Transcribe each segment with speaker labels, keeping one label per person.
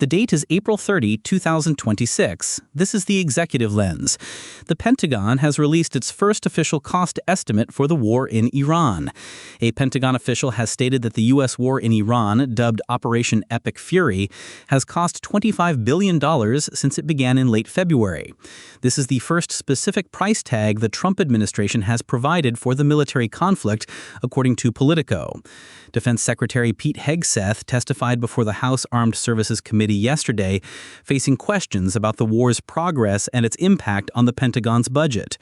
Speaker 1: The date is April 30, 2026. This is the Executive Lens. The Pentagon has released its first official cost estimate for the war in Iran. A Pentagon official has stated that the U.S. war in Iran, dubbed Operation Epic Fury, has cost $25 billion since it began in late February. This is the first specific price tag the Trump administration has provided for the military conflict, according to Politico. Defense Secretary Pete Hegseth testified before the House Armed Services Committee yesterday, facing questions about the war's progress and its impact on the Pentagon's budget.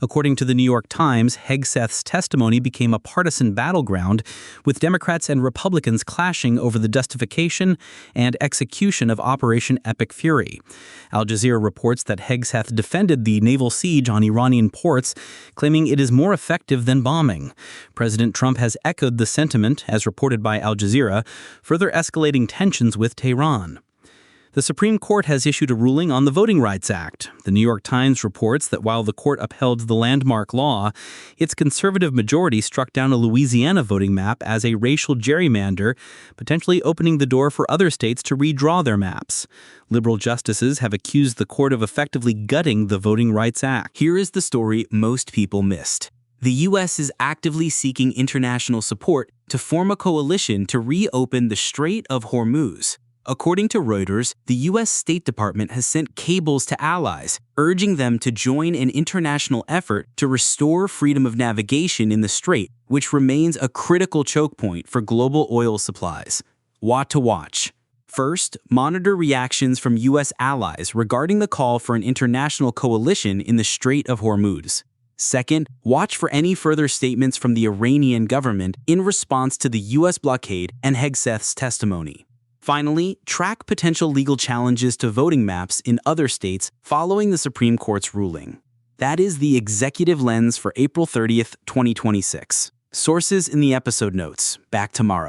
Speaker 1: According to the New York Times, Hegseth's testimony became a partisan battleground, with Democrats and Republicans clashing over the justification and execution of Operation Epic Fury. Al Jazeera reports that Hegseth defended the naval siege on Iranian ports, claiming it is more effective than bombing. President Trump has echoed the sentiment, as reported by Al Jazeera, further escalating tensions with Tehran. The Supreme Court has issued a ruling on the Voting Rights Act. The New York Times reports that while the court upheld the landmark law, its conservative majority struck down a Louisiana voting map as a racial gerrymander, potentially opening the door for other states to redraw their maps. Liberal justices have accused the court of effectively gutting the Voting Rights Act.
Speaker 2: Here is the story most people missed. The U.S. is actively seeking international support to form a coalition to reopen the Strait of Hormuz. According to Reuters, the U.S. State Department has sent cables to allies, urging them to join an international effort to restore freedom of navigation in the strait, which remains a critical choke point for global oil supplies. What to watch? First, monitor reactions from U.S. allies regarding the call for an international coalition in the Strait of Hormuz. Second, watch for any further statements from the Iranian government in response to the U.S. blockade and Hegseth's testimony. Finally, track potential legal challenges to voting maps in other states following the Supreme Court's ruling. That is the Executive Lens for April 30th, 2026. Sources in the episode notes. Back tomorrow.